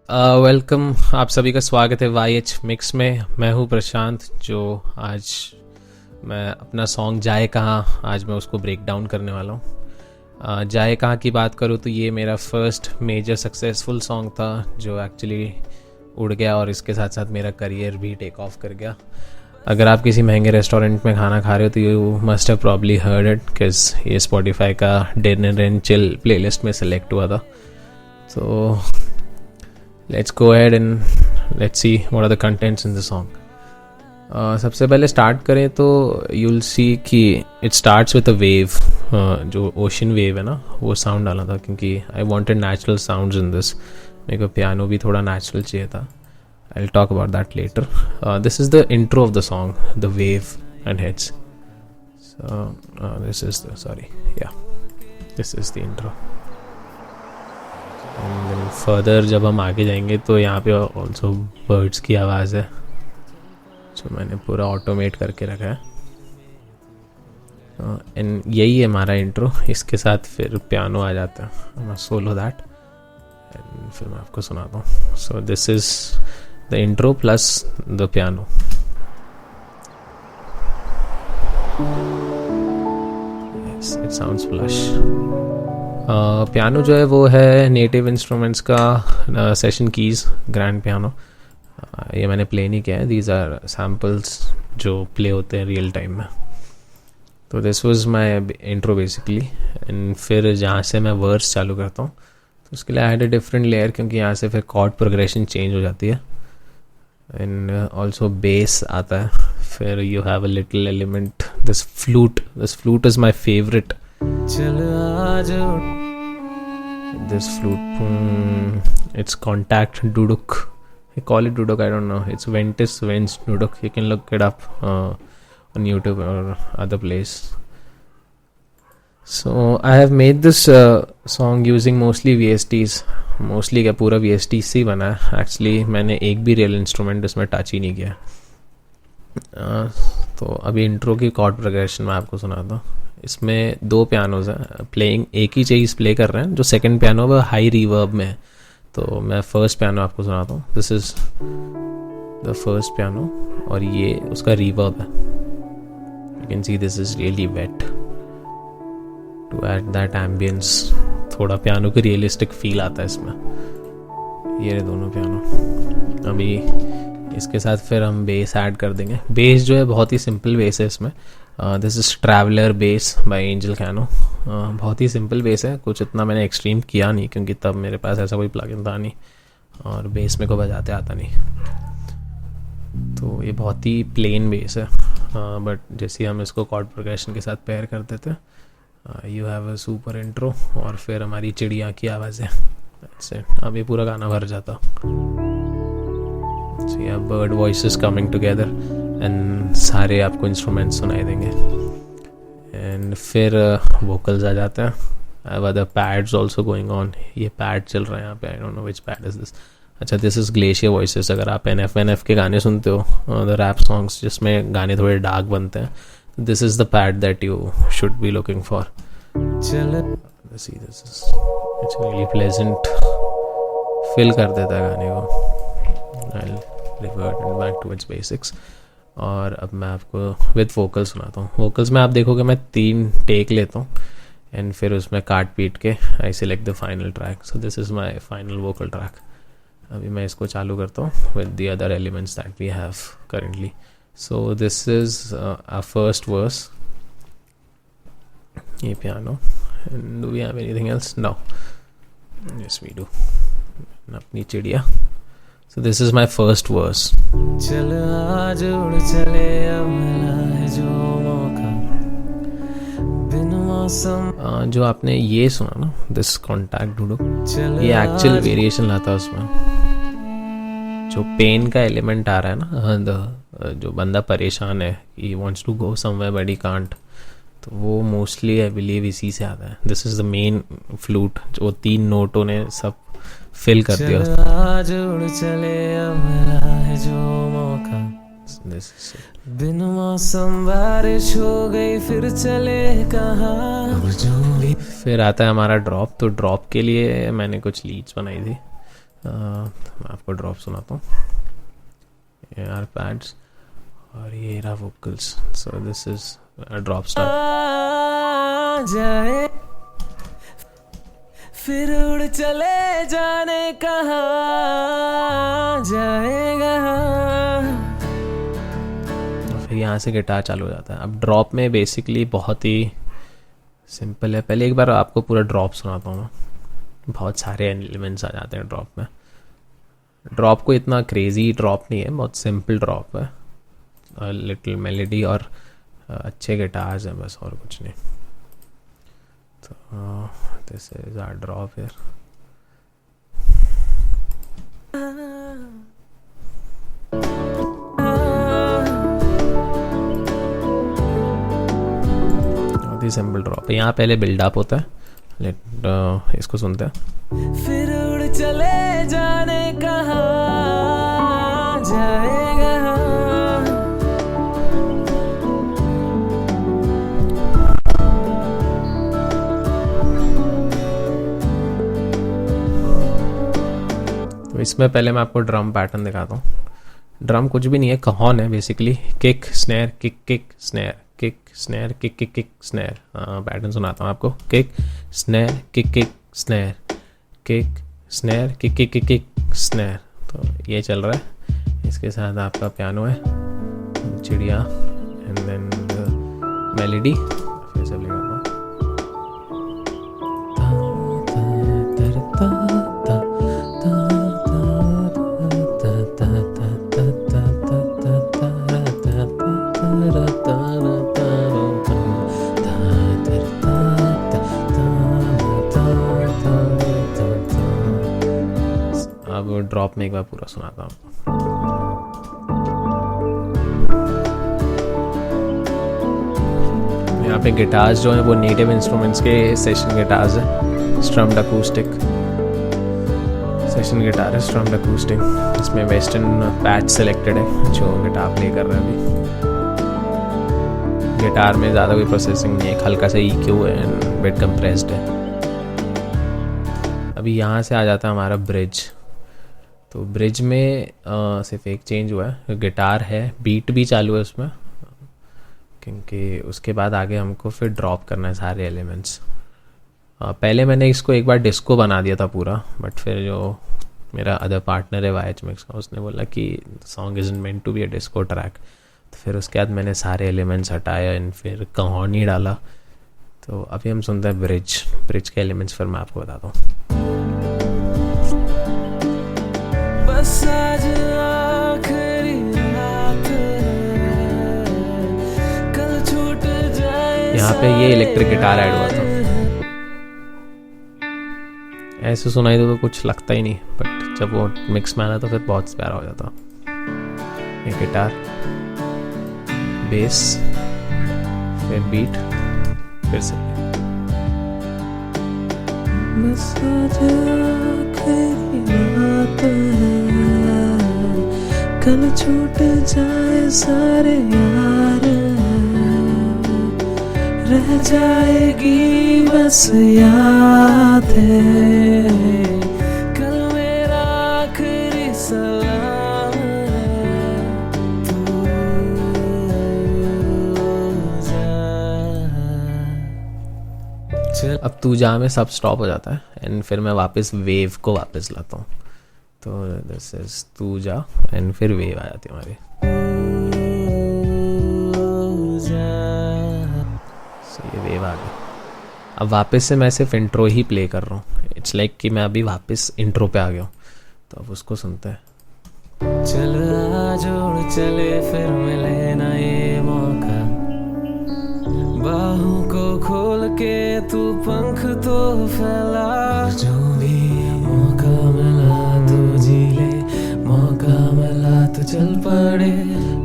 Welcome, आप सभी का स्वागत है वाई एच मिक्स में। मैं हूँ प्रशांत, जो आज मैं अपना सॉन्ग जाए कहाँ, आज मैं उसको ब्रेक डाउन करने वाला हूँ। जाए कहाँ की बात करूँ तो ये मेरा फर्स्ट मेजर सक्सेसफुल सॉन्ग था जो एक्चुअली उड़ गया और इसके साथ साथ मेरा करियर भी टेक ऑफ कर गया। अगर आप किसी महंगे रेस्टोरेंट में खाना खा रहे हो तो you must have probably heard it, because ये स्पॉटिफाई का डिनर एंड चिल प्लेलिस्ट में सेलेक्ट हुआ था। तो let's go ahead and let's see what are the contents in the song. सबसे पहले स्टार्ट करें तो you'll see कि it starts with a wave, जो ocean wave है ना, वो साउंड डाला था क्योंकि I wanted natural sounds in this. मेरे को पियानो भी थोड़ा नेचुरल चाहिए था. I'll talk about that later. This is the intro of the song, the wave and hits. So this is the intro. Further जब हम आगे जाएंगे तो यहाँ पे ऑल्सो बर्ड्स की आवाज़ है जो मैंने पूरा ऑटोमेट करके रखा है। एंड यही है हमारा इंट्रो। इसके साथ फिर पियानो आ जाता है, मैं सोलो दैट, एंड फिर मैं आपको सुनाता हूँ। सो this is the intro plus the piano. It sounds flush. Piano जो है वो है नेटिव इंस्ट्रूमेंट्स का सेशन कीज़, ग्रैंड पियानो। ये मैंने प्ले नहीं किया है, दीज आर सैम्पल्स जो प्ले होते हैं रियल टाइम में। तो this was my intro basically. And फिर जहाँ से मैं वर्स चालू करता हूँ तो उसके लिए I had a different layer, क्योंकि यहाँ से फिर कॉर्ड प्रोग्रेशन चेंज हो जाती है एंड ऑल्सो बेस आता है। फिर you have a little element, this flute is my favourite. This flute, it's contact duduk. I call it duduk, I don't know. It's Ventus Vents duduk. You can look it up on YouTube or other place. So I have made this song using mostly VSTs. Mostly क्या पूरा VST से ही बना है। Actually मैंने एक भी real instrument इसमें touch ही नहीं किया। तो अभी इंट्रो की कॉर्ड प्रोग्रेशन मैं आपको सुनाता हूँ। इसमें दो पियानोज हैं प्लेइंग, एक ही चीज़ प्ले कर रहे हैं। जो सेकंड पियानो है वो हाई रिवर्ब में है, तो मैं फर्स्ट पियानो आपको सुनाता हूँ। This is the first piano और ये उसका रिवर्ब है। You can see this is really wet to add that ambience. थोड़ा पियानो की रियलिस्टिक फील आता है इसमें। ये दोनों पियानो। अभी इसके साथ फिर हम बेस ऐड कर देंगे। बेस जो है बहुत ही सिंपल बेस है इसमें। This is traveller bass by Angel Cano. बहुत ही सिंपल बेस है, कुछ इतना मैंने एक्सट्रीम किया नहीं क्योंकि तब मेरे पास ऐसा कोई प्लगइन था नहीं और बेस मेरे को बजाते आता नहीं। तो ये बहुत ही प्लेन बेस है, बट जैसे हम इसको कॉर्ड प्रोग्रेशन के साथ पेयर कर देते हैं you have a super intro. और फिर हमारी चिड़िया की आवाज़ है। That's it. अब ये पूरा गाना भर जाता। So yeah, bird voices coming together and सारे आपको इंस्ट्रूमेंट्स सुनाई देंगे। एंड फिर वोकल्स आ जाते हैं। I have other pads also going on. ये पैड चल रहा है यहाँ पे। I don't know which pad is this. अच्छा, दिस इज़ ग्लेशियर वॉइसेस। अगर आप NF के गाने सुनते हो, द रैप सॉन्ग्स जिसमें गाने थोड़े डार्क बनते हैं, this is the pad that you should be looking for. This is it's really pleasant, feel कर देता है गाने को। I'll revert back to its basics. और अब मैं आपको विद वोकल सुनाता हूँ। वोकल्स में आप देखोगे मैं 3 टेक लेता हूँ एंड फिर उसमें काट पीट के I select the final track. So this is my final vocal track. अभी मैं इसको चालू करता हूँ with the other elements that we have currently. So this is our first verse. ये piano. And do we have anything else? No. Yes we do. अपनी चिड़िया। So this is my first verse. चल आज उड़ चले अब मिला है जो मौका बिन मौसम। जो आपने ये सुना ना, दिस कॉन्टैक्ट ढूंढो, ये एक्चुअल वेरिएशन लाता है उसमें। जो पेन का एलिमेंट आ रहा है ना, जो बंदा परेशान है, he wants to go somewhere but he can't, तो वो मोस्टली आई बिलीव इसी से आता है। This is the main flute, जो 3 नोटों ने सब फिल कर दिया। बिन मौसम बारिश हो गई फिर चले कहाँ। फिर आता है हमारा ड्रॉप। तो ड्रॉप के लिए मैंने कुछ लीड्स बनाई थी। मैं आपको ड्रॉप सुनाता हूँ। ये आर पैड्स और ये रहा vocals. So this is drop start. जाए फिर उड़ चले जाने कहाँ जाएगा। फिर यहाँ से गिटार चालू हो जाता है। अब ड्रॉप में बेसिकली बहुत ही सिंपल है। पहले एक बार आपको पूरा ड्रॉप सुनाता हूँ मैं। बहुत सारे एलिमेंट्स आ जाते हैं ड्रॉप में। ड्रॉप को इतना क्रेजी ड्रॉप नहीं है, बहुत सिंपल ड्रॉप है। लिटिल मेलेडी और अच्छे गिटार्स हैं बस, और कुछ नहीं। तो this is our drop here. बहुत ही सिंपल ड्रॉप है। यहाँ पहले बिल्डअप होता है। इसको सुनते हैं। फिर उड़ चले जाने कहाँ जाएगा। तो इसमें पहले मैं आपको ड्रम पैटर्न दिखाता हूँ। ड्रम कुछ भी नहीं है, कहोन है basically. Kick snare kick kick snare kick snare kick kick kick snare. Pattern सुनाता हूँ आपको। Kick snare kick kick snare kick snare kick kick kick kick snare. तो ये चल रहा है। इसके साथ आपका पियानो है, चिड़िया, एंड देन मेलेडी। फिर से प्ले करता हूँ। अब ड्रॉप में एक बार पूरा सुनाता हूँ। यहाँ पे गिटार्स जो हैं वो नेटिव इंस्ट्रूमेंट्स के सेशन गिटार्स है। स्ट्रम्ड अकूस्टिक सेशन गिटार है, स्ट्रम्ड अकूस्टिक। इसमें वेस्टर्न पैच सेलेक्टेड है जो गिटार प्ले कर रहे हैं अभी। गिटार में ज़्यादा कोई प्रोसेसिंग नहीं है, हल्का सा EQ है एंड बिट कंप्रेस्ड है। अभी यहाँ से आ जाता है हमारा ब्रिज। तो ब्रिज में सिर्फ एक चेंज हुआ है, गिटार है, बीट भी चालू है उसमें, क्योंकि उसके बाद आगे हमको फिर ड्रॉप करना है सारे एलिमेंट्स। पहले मैंने इसको एक बार डिस्को बना दिया था पूरा, बट फिर जो मेरा अदर पार्टनर है YH मिक्स का, उसने बोला कि song is meant to be a disco track. तो फिर उसके बाद मैंने सारे एलिमेंट्स हटाया एंड फिर कहानी डाला। तो अभी हम सुनते हैं ब्रिज। ब्रिज के एलिमेंट्स फिर मैं आपको बताता हूँ। बस आज आखिरी रात है, कल छूट जाए। यहाँ पे ये इलेक्ट्रिक गिटार ऐड हुआ था। ऐसे सुनाई तो कुछ लगता ही नहीं, बट जब वो मिक्स में आना तो फिर बहुत प्यारा हो जाता। ये गिटार, बेस, फिर बीट, फिर से बस आज आखिरी रात है, कल छूट जाए सारे यार, रह जाएगी बस याद है, कल मेरा आखिरी सलाम है, तू जा। अब तू जा में सब स्टॉप हो जाता है एंड फिर मैं वापस वेव को वापस लाता हूँ। तो दिस इज तू जा एंड फिर वेव आ जाती है हमारी। ये वेव आ गई। अब वापस से मैं सिर्फ इंट्रो ही प्ले कर रहा हूँ। इट्स लाइक कि मैं अभी वापस इंट्रो पे आ गया हूँ। तो अब उसको सुनते हैं। चल आ जोड़ चले फिर मिले ना ये मौका, बाहों को खोल के तू पंख तो फैला, जो भी मौका मिला तू जी ले, मौका मिला तो चल पड़े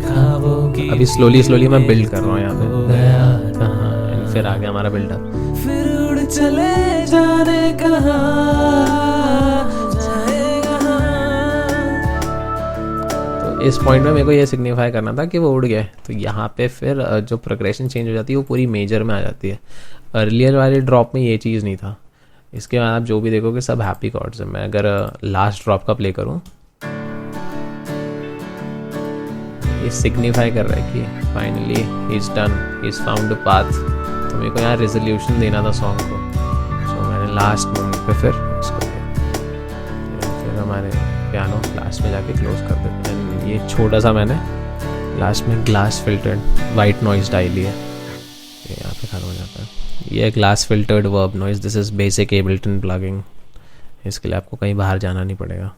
ख्वाबों की। अभी स्लोली मैं बिल्ड कर रहा हूँ यहाँ पे। गया कहाँ, फिर आ गया हमारा बिल्डअप। फिर उड़ चले जाने कहाँ जाएगा। तो इस पॉइंट में मेरे को ये सिग्निफाई करना था कि वो उड़ गए। तो यहाँ पे फिर जो प्रोग्रेशन चेंज हो जाती है वो पूरी मेजर में आ जाती है। अर्लियर वाले ड्रॉप में ये चीज़ नहीं था। इसके बाद आप जो भी देखोगे सब हैप्पी कॉर्ड्स है। मैं अगर लास्ट ड्रॉप का प्ले करूँ, ये सिग्निफाई कर रहा है कि finally he is done, he is found a path. तो मेरे को यहाँ रेजोल्यूशन देना था सॉन्ग को, सो मैंने लास्ट मोमेंट पे फिर इसको दिया। फिर हमारे पियानो लास्ट में जाके क्लोज कर देते हैं। ये छोटा सा मैंने लास्ट में ग्लास फिल्टर्ड वाइट नॉइज डाली है, ये यहाँ पे खत्म हो जाता है। ये glass filtered verb noise, this is basic Ableton plugin. इसके लिए आपको कहीं बाहर जाना नहीं पड़ेगा।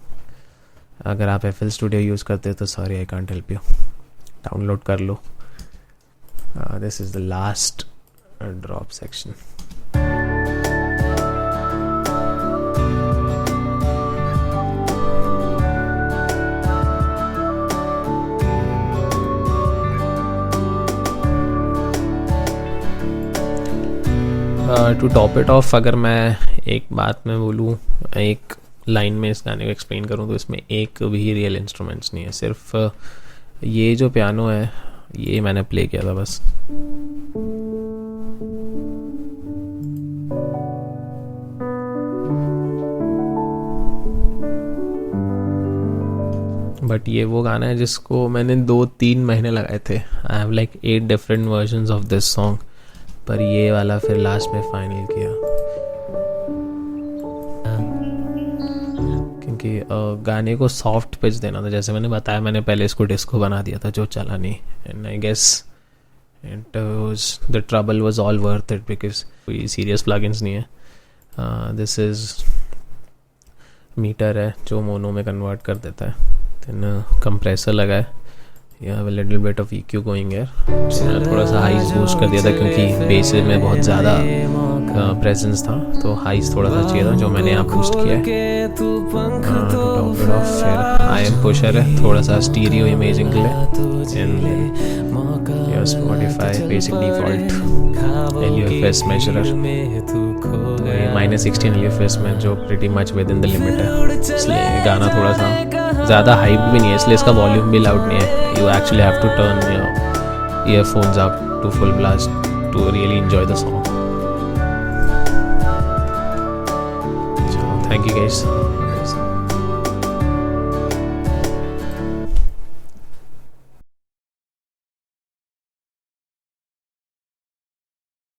अगर आप FL Studio यूज़ करते हो तो sorry I can't help you, download कर लो। This is the last drop section. To top it of, अगर मैं एक बात में बोलूँ, एक लाइन में इस गाने को एक्सप्लेन करूँ, तो इसमें एक भी रियल इंस्ट्रूमेंट्स नहीं है। सिर्फ ये जो पियानो है ये मैंने प्ले किया था बस। बट ये वो गाना है जिसको मैंने 2-3 महीने लगाए थे। I have like 8 different versions of this song, पर ये वाला फिर लास्ट में फाइनल किया, क्योंकि गाने को सॉफ्ट पिच देना था। जैसे मैंने बताया, मैंने पहले इसको डिस्को बना दिया था जो चला नहीं, and I guess it was the trouble was all worth it, because कोई सीरियस प्लगइन्स नहीं है। दिस इज़ मीटर है जो मोनो में कन्वर्ट कर देता है, देन कंप्रेसर लगा है, you have a little bit of EQ going here। थोड़ा सा हाइज बूस्ट कर दिया था क्योंकि बेस में बहुत ज़्यादा प्रेजेंस था, तो हाइज थोड़ा सा चाहिए था जो मैंने यहाँ बूस्ट किया है। फिर IM पुशर है थोड़ा सा स्टीरियो इमेजिंग के लिए, and Spotify basic default LUFS मेजरर, -16 LUFS में, जो pretty much with in the limit है। इसलिए गाना थोड़ा सा ज़्यादा हाइप भी नहीं है, इसलिए इसका वॉल्यूम भी लाउड नहीं है। You actually have to turn your earphones up to full blast to really enjoy the song. So thank you guys.